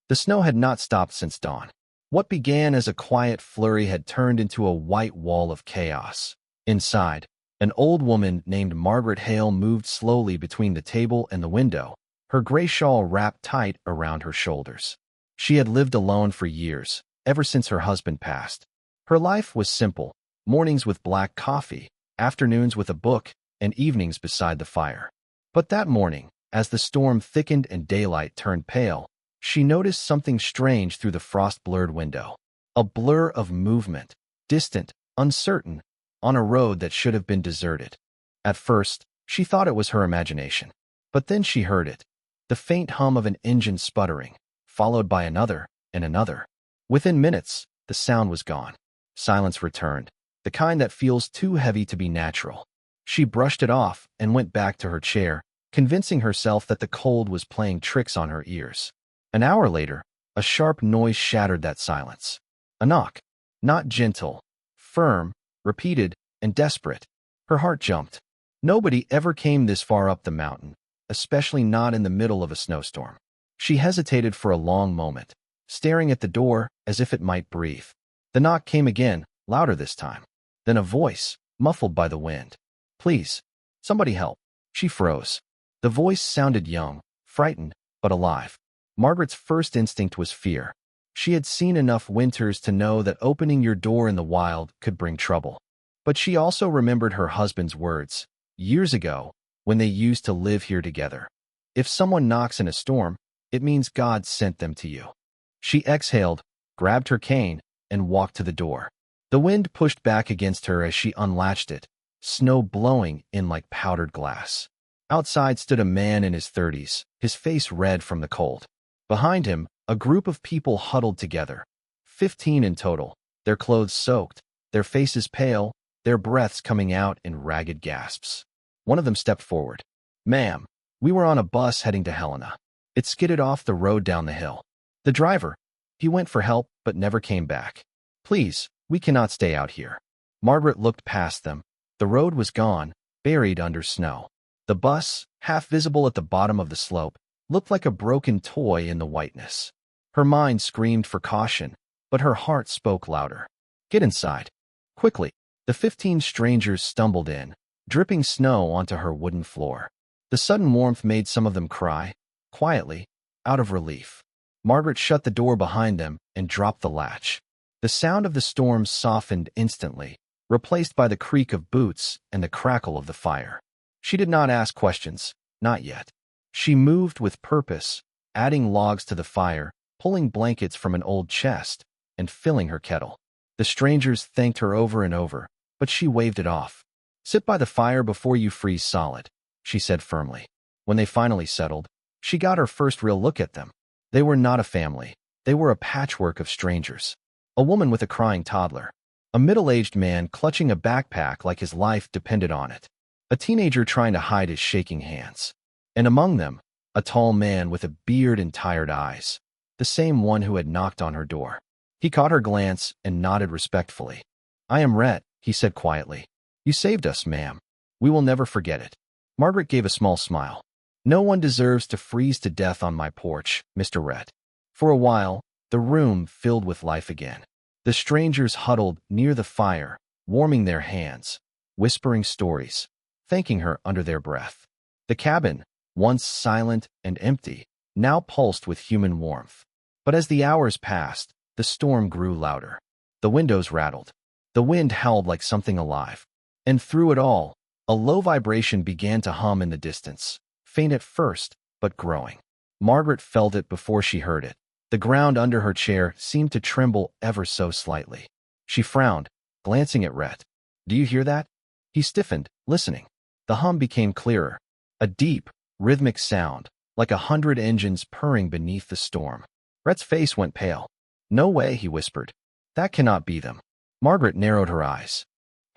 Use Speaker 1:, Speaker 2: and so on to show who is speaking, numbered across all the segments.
Speaker 1: The snow had not stopped since dawn. What began as a quiet flurry had turned into a white wall of chaos. Inside, an old woman named Margaret Hale moved slowly between the table and the window, her gray shawl wrapped tight around her shoulders. She had lived alone for years, ever since her husband passed. Her life was simple: mornings with black coffee, afternoons with a book, and evenings beside the fire. But that morning, as the storm thickened and daylight turned pale, she noticed something strange through the frost-blurred window. A blur of movement, distant, uncertain, on a road that should have been deserted. At first, she thought it was her imagination. But then she heard it, the faint hum of an engine sputtering, followed by another and another. Within minutes, the sound was gone. Silence returned, the kind that feels too heavy to be natural. She brushed it off and went back to her chair, convincing herself that the cold was playing tricks on her ears. An hour later, a sharp noise shattered that silence. A knock. Not gentle, firm, repeated, and desperate. Her heart jumped. Nobody ever came this far up the mountain, especially not in the middle of a snowstorm. She hesitated for a long moment, staring at the door as if it might breathe. The knock came again, louder this time. Then a voice, muffled by the wind. "Please, somebody help." She froze. The voice sounded young, frightened, but alive. Margaret's first instinct was fear. She had seen enough winters to know that opening your door in the wild could bring trouble. But she also remembered her husband's words, years ago, when they used to live here together. If someone knocks in a storm, it means God sent them to you. She exhaled, grabbed her cane, and walked to the door. The wind pushed back against her as she unlatched it, snow blowing in like powdered glass. Outside stood a man in his 30s, his face red from the cold. Behind him, a group of people huddled together, 15 in total, their clothes soaked, their faces pale, their breaths coming out in ragged gasps. One of them stepped forward. "Ma'am, we were on a bus heading to Helena. It skidded off the road down the hill. The driver, he went for help but never came back. Please, we cannot stay out here." Margaret looked past them. The road was gone, buried under snow. The bus, half visible at the bottom of the slope, looked like a broken toy in the whiteness. Her mind screamed for caution, but her heart spoke louder. "Get inside." Quickly, the 15 strangers stumbled in, dripping snow onto her wooden floor. The sudden warmth made some of them cry, quietly, out of relief. Margaret shut the door behind them and dropped the latch. The sound of the storm softened instantly, replaced by the creak of boots and the crackle of the fire. She did not ask questions, not yet. She moved with purpose, adding logs to the fire, pulling blankets from an old chest, and filling her kettle. The strangers thanked her over and over, but she waved it off. "Sit by the fire before you freeze solid," she said firmly. When they finally settled, she got her first real look at them. They were not a family. They were a patchwork of strangers. A woman with a crying toddler. A middle-aged man clutching a backpack like his life depended on it. A teenager trying to hide his shaking hands. And among them, a tall man with a beard and tired eyes. The same one who had knocked on her door. He caught her glance and nodded respectfully. "I am Rhett," he said quietly. "You saved us, ma'am. We will never forget it." Margaret gave a small smile. "No one deserves to freeze to death on my porch, Mr. Rhett." For a while, the room filled with life again. The strangers huddled near the fire, warming their hands, whispering stories, thanking her under their breath. The cabin, once silent and empty, now pulsed with human warmth. But as the hours passed, the storm grew louder. The windows rattled. The wind howled like something alive. And through it all, a low vibration began to hum in the distance, faint at first, but growing. Margaret felt it before she heard it. The ground under her chair seemed to tremble ever so slightly. She frowned, glancing at Rhett. "Do you hear that?" He stiffened, listening. The hum became clearer. A deep, rhythmic sound, like 100 engines purring beneath the storm. Rhett's face went pale. "No way," he whispered. "That cannot be them." Margaret narrowed her eyes.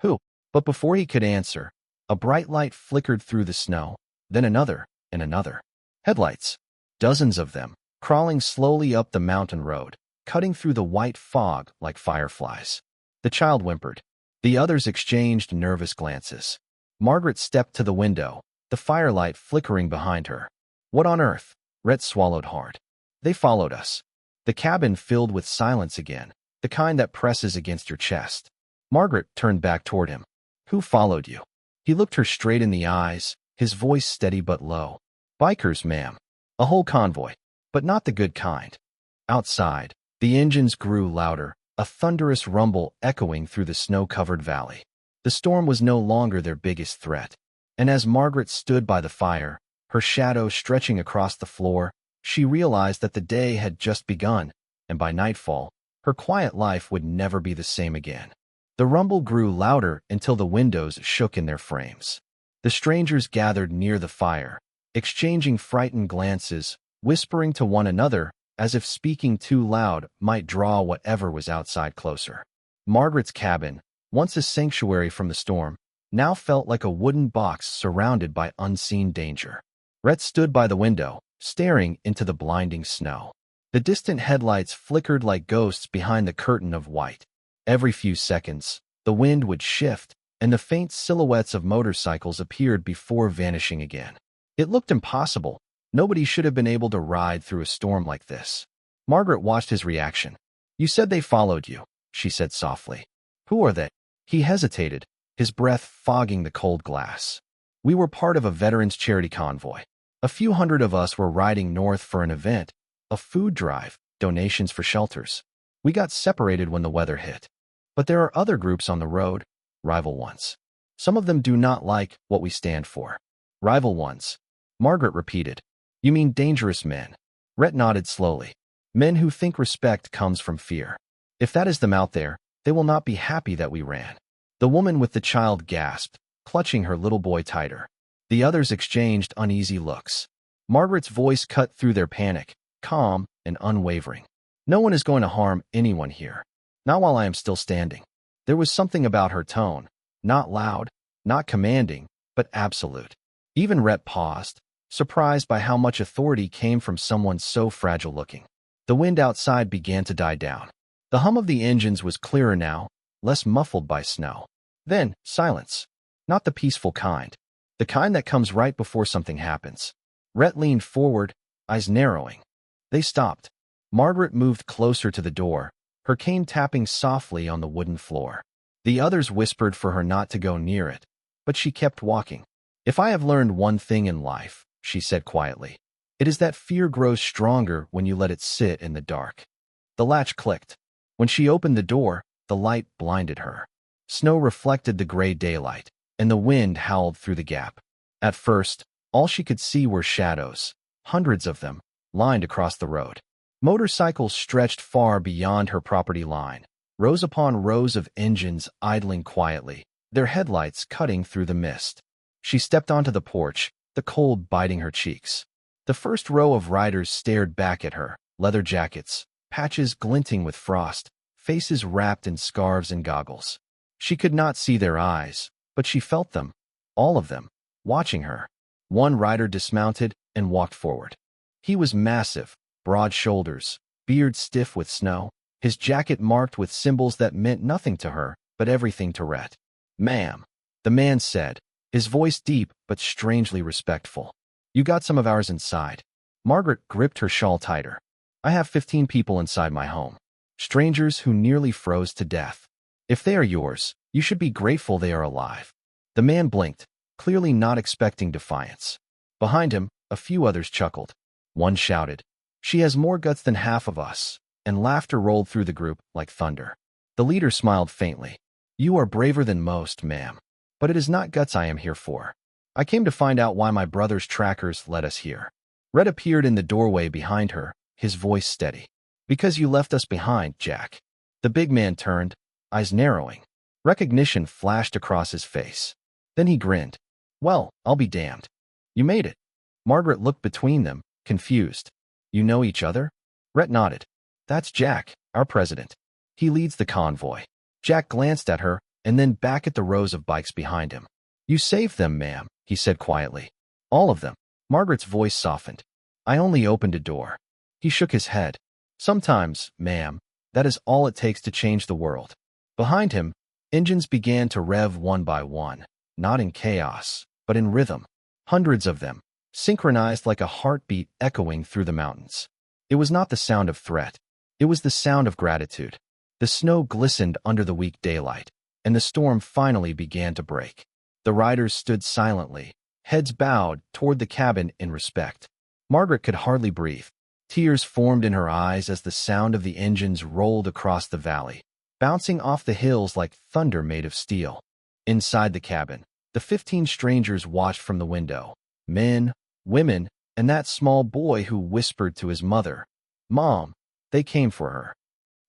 Speaker 1: "Who?" But before he could answer, a bright light flickered through the snow, then another and another. Headlights. Dozens of them, crawling slowly up the mountain road, cutting through the white fog like fireflies. The child whimpered. The others exchanged nervous glances. Margaret stepped to the window, the firelight flickering behind her. "What on earth?" Rhett swallowed hard. "They followed us. The cabin filled with silence again, the kind that presses against your chest. Margaret turned back toward him. Who followed you? He looked her straight in the eyes, his voice steady but low. Bikers, ma'am. A whole convoy, but not the good kind. Outside, the engines grew louder, a thunderous rumble echoing through the snow-covered valley. The storm was no longer their biggest threat, and as Margaret stood by the fire, her shadow stretching across the floor, she realized that the day had just begun, and by nightfall, her quiet life would never be the same again. The rumble grew louder until the windows shook in their frames. The strangers gathered near the fire, exchanging frightened glances, whispering to one another, as if speaking too loud might draw whatever was outside closer. Margaret's cabin, once a sanctuary from the storm, now felt like a wooden box surrounded by unseen danger. Rhett stood by the window, staring into the blinding snow. The distant headlights flickered like ghosts behind the curtain of white. Every few seconds, the wind would shift, and the faint silhouettes of motorcycles appeared before vanishing again. It looked impossible. Nobody should have been able to ride through a storm like this. Margaret watched his reaction. You said they followed you, she said softly. Who are they? He hesitated, his breath fogging the cold glass. We were part of a veterans charity convoy. A few hundred of us were riding north for an event, a food drive, donations for shelters. We got separated when the weather hit. But there are other groups on the road, rival ones. Some of them do not like what we stand for. Rival ones. Margaret repeated. You mean dangerous men? Rhett nodded slowly. Men who think respect comes from fear. If that is them out there, they will not be happy that we ran. The woman with the child gasped, clutching her little boy tighter. The others exchanged uneasy looks. Margaret's voice cut through their panic, calm and unwavering. No one is going to harm anyone here. Not while I am still standing. There was something about her tone, not loud, not commanding, but absolute. Even Rhett paused, surprised by how much authority came from someone so fragile-looking. The wind outside began to die down. The hum of the engines was clearer now, less muffled by snow. Then, silence. Not the peaceful kind. The kind that comes right before something happens. Rhett leaned forward, eyes narrowing. They stopped. Margaret moved closer to the door, her cane tapping softly on the wooden floor. The others whispered for her not to go near it, but she kept walking. If I have learned one thing in life, she said quietly, it is that fear grows stronger when you let it sit in the dark. The latch clicked. When she opened the door, the light blinded her. Snow reflected the gray daylight, and the wind howled through the gap. At first, all she could see were shadows, hundreds of them, lined across the road. Motorcycles stretched far beyond her property line, rows upon rows of engines idling quietly, their headlights cutting through the mist. She stepped onto the porch, the cold biting her cheeks. The first row of riders stared back at her, leather jackets, patches glinting with frost, faces wrapped in scarves and goggles. She could not see their eyes, but she felt them, all of them, watching her. One rider dismounted and walked forward. He was massive, broad shoulders, beard stiff with snow, his jacket marked with symbols that meant nothing to her, but everything to Rhett. Ma'am, the man said, his voice deep but strangely respectful. You got some of ours inside. Margaret gripped her shawl tighter. I have 15 people inside my home. Strangers who nearly froze to death. If they are yours, you should be grateful they are alive. The man blinked, clearly not expecting defiance. Behind him, a few others chuckled. One shouted, She has more guts than half of us, and laughter rolled through the group like thunder. The leader smiled faintly. You are braver than most, ma'am. But it is not guts I am here for. I came to find out why my brother's trackers led us here. Rhett appeared in the doorway behind her, his voice steady. Because you left us behind, Jack. The big man turned, eyes narrowing. Recognition flashed across his face. Then he grinned. Well, I'll be damned. You made it. Margaret looked between them, confused. You know each other? Rhett nodded. That's Jack, our president. He leads the convoy. Jack glanced at her, and then back at the rows of bikes behind him. You saved them, ma'am, he said quietly. All of them. Margaret's voice softened. I only opened a door. He shook his head. Sometimes, ma'am, that is all it takes to change the world. Behind him, engines began to rev one by one, not in chaos, but in rhythm. Hundreds of them, synchronized like a heartbeat echoing through the mountains. It was not the sound of threat. It was the sound of gratitude. The snow glistened under the weak daylight, and the storm finally began to break. The riders stood silently, heads bowed toward the cabin in respect. Margaret could hardly breathe. Tears formed in her eyes as the sound of the engines rolled across the valley, bouncing off the hills like thunder made of steel. Inside the cabin, the 15 strangers watched from the window. Men, women, and that small boy who whispered to his mother, "Mom." They came for her.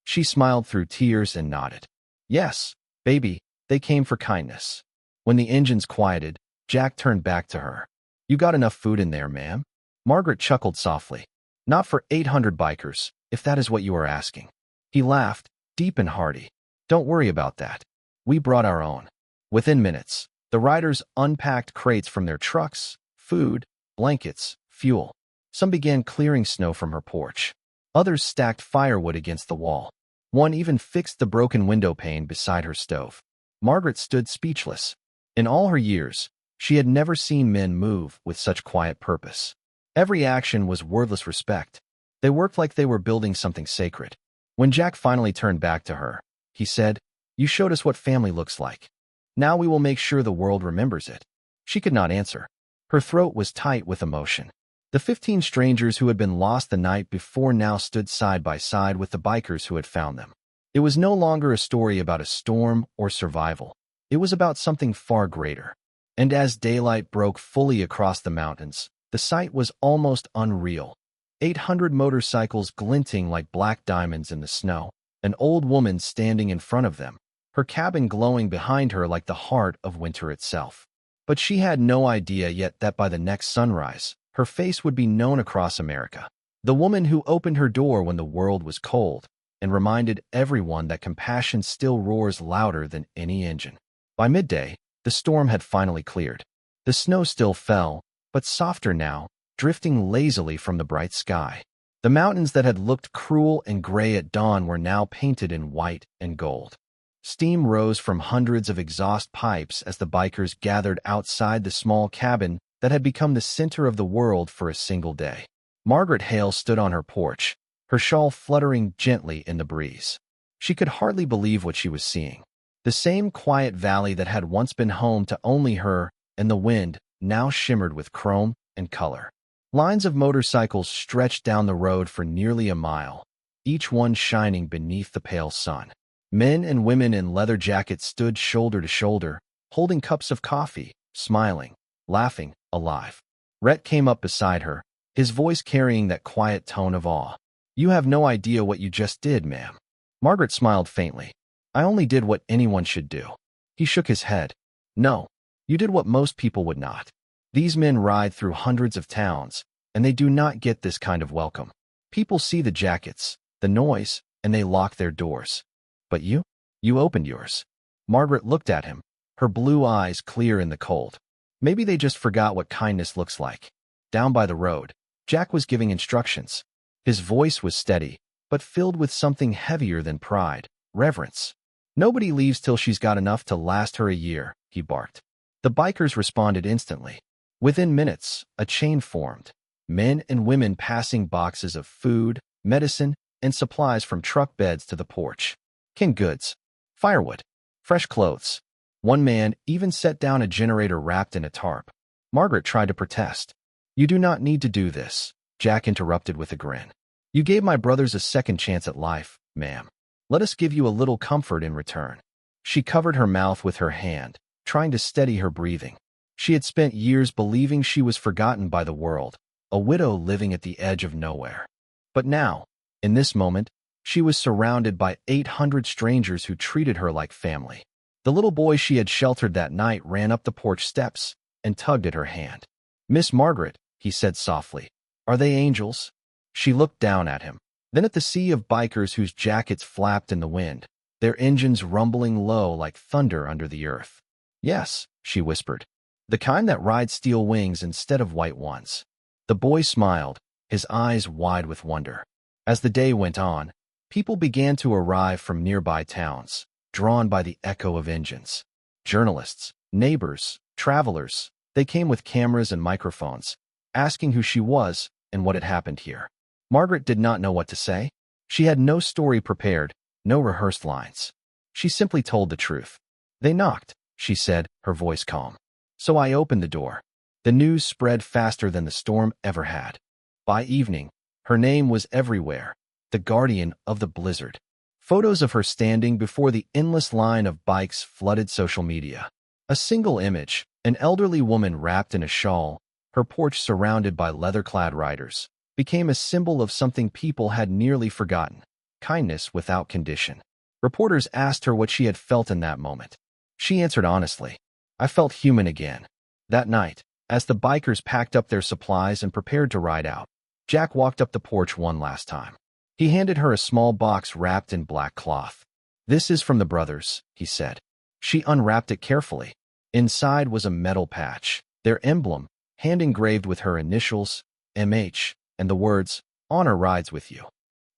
Speaker 1: She smiled through tears and nodded. "Yes, baby, they came for kindness." When the engines quieted, Jack turned back to her. "You got enough food in there, ma'am?" Margaret chuckled softly. "Not for 800 bikers, if that is what you are asking." He laughed, deep and hearty. "Don't worry about that. We brought our own." Within minutes, the riders unpacked crates from their trucks, food, blankets, fuel. Some began clearing snow from her porch. Others stacked firewood against the wall. One even fixed the broken window pane beside her stove. Margaret stood speechless. In all her years, she had never seen men move with such quiet purpose. Every action was wordless respect. They worked like they were building something sacred. When Jack finally turned back to her, he said, "You showed us what family looks like. Now we will make sure the world remembers it." She could not answer. Her throat was tight with emotion. The 15 strangers who had been lost the night before now stood side by side with the bikers who had found them. It was no longer a story about a storm or survival. It was about something far greater. And as daylight broke fully across the mountains, the sight was almost unreal. 800 motorcycles glinting like black diamonds in the snow, an old woman standing in front of them, her cabin glowing behind her like the heart of winter itself. But she had no idea yet that by the next sunrise, her face would be known across America. The woman who opened her door when the world was cold and reminded everyone that compassion still roars louder than any engine. By midday, the storm had finally cleared. The snow still fell, but softer now, drifting lazily from the bright sky. The mountains that had looked cruel and gray at dawn were now painted in white and gold. Steam rose from hundreds of exhaust pipes as the bikers gathered outside the small cabin that had become the center of the world for a single day. Margaret Hale stood on her porch, her shawl fluttering gently in the breeze. She could hardly believe what she was seeing. The same quiet valley that had once been home to only her and the wind now shimmered with chrome and color. Lines of motorcycles stretched down the road for nearly a mile, each one shining beneath the pale sun. Men and women in leather jackets stood shoulder to shoulder, holding cups of coffee, smiling, laughing, alive. Rhett came up beside her, his voice carrying that quiet tone of awe. "You have no idea what you just did, ma'am." Margaret smiled faintly. "I only did what anyone should do." He shook his head. "No, you did what most people would not. These men ride through hundreds of towns, and they do not get this kind of welcome. People see the jackets, the noise, and they lock their doors. But you opened yours." Margaret looked at him, her blue eyes clear in the cold. Maybe they just forgot what kindness looks like. Down by the road, Jack was giving instructions. His voice was steady, but filled with something heavier than pride, reverence. "Nobody leaves till she's got enough to last her a year," he barked. The bikers responded instantly. Within minutes, a chain formed. Men and women passing boxes of food, medicine, and supplies from truck beds to the porch. Canned goods, firewood, fresh clothes. One man even set down a generator wrapped in a tarp. Margaret tried to protest. "You do not need to do this," Jack interrupted with a grin. "You gave my brothers a second chance at life, ma'am. Let us give you a little comfort in return." She covered her mouth with her hand, trying to steady her breathing. She had spent years believing she was forgotten by the world, a widow living at the edge of nowhere. But now, in this moment, she was surrounded by 800 strangers who treated her like family. The little boy she had sheltered that night ran up the porch steps and tugged at her hand. "Miss Margaret," he said softly, "are they angels?" She looked down at him, then at the sea of bikers whose jackets flapped in the wind, their engines rumbling low like thunder under the earth. "Yes," she whispered, "the kind that ride steel wings instead of white ones." The boy smiled, his eyes wide with wonder. As the day went on, people began to arrive from nearby towns, drawn by the echo of engines. Journalists, neighbors, travelers, they came with cameras and microphones, asking who she was and what had happened here. Margaret did not know what to say. She had no story prepared, no rehearsed lines. She simply told the truth. "They knocked," she said, her voice calm. "So I opened the door." The news spread faster than the storm ever had. By evening, her name was everywhere, the guardian of the blizzard. Photos of her standing before the endless line of bikes flooded social media. A single image, an elderly woman wrapped in a shawl, her porch surrounded by leather-clad riders, became a symbol of something people had nearly forgotten: kindness without condition. Reporters asked her what she had felt in that moment. She answered honestly, "I felt human again." That night, as the bikers packed up their supplies and prepared to ride out, Jack walked up the porch one last time. He handed her a small box wrapped in black cloth. "This is from the brothers," he said. She unwrapped it carefully. Inside was a metal patch, their emblem, hand-engraved with her initials, MH, and the words, "Honor rides with you."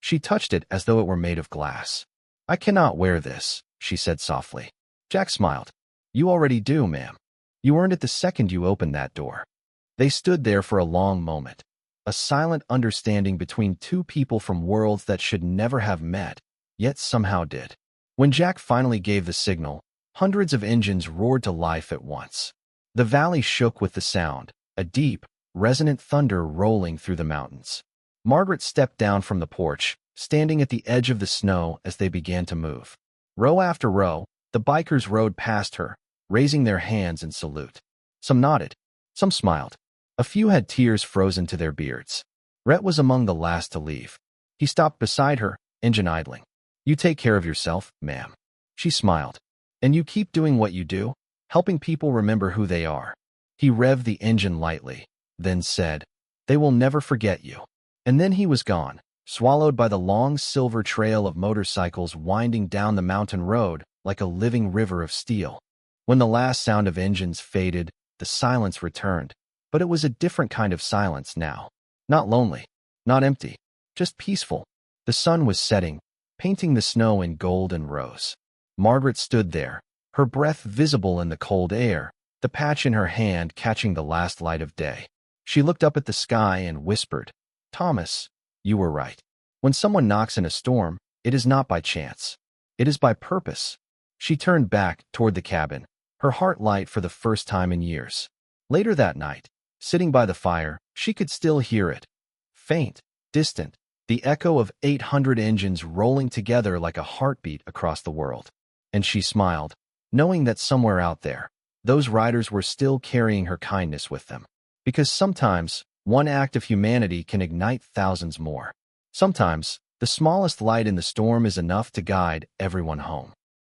Speaker 1: She touched it as though it were made of glass. "I cannot wear this," she said softly. Jack smiled. "You already do, ma'am. You earned it the second you opened that door." They stood there for a long moment, a silent understanding between two people from worlds that should never have met, yet somehow did. When Jack finally gave the signal, hundreds of engines roared to life at once. The valley shook with the sound, a deep, resonant thunder rolling through the mountains. Margaret stepped down from the porch, standing at the edge of the snow as they began to move. Row after row, the bikers rode past her, raising their hands in salute. Some nodded, some smiled. A few had tears frozen to their beards. Rhett was among the last to leave. He stopped beside her, engine idling. "You take care of yourself, ma'am." She smiled. "And you keep doing what you do, helping people remember who they are." He revved the engine lightly, then said, "They will never forget you." And then he was gone, swallowed by the long silver trail of motorcycles winding down the mountain road like a living river of steel. When the last sound of engines faded, the silence returned, but it was a different kind of silence now. Not lonely, not empty, just peaceful. The sun was setting, painting the snow in gold and rose. Margaret stood there, her breath visible in the cold air, the patch in her hand catching the last light of day. She looked up at the sky and whispered, "Thomas, you were right. When someone knocks in a storm, it is not by chance. It is by purpose." She turned back toward the cabin, her heart light for the first time in years. Later that night, sitting by the fire, she could still hear it. Faint, distant, the echo of 800 engines rolling together like a heartbeat across the world. And she smiled, knowing that somewhere out there, those riders were still carrying her kindness with them. Because sometimes, one act of humanity can ignite thousands more. Sometimes, the smallest light in the storm is enough to guide everyone home.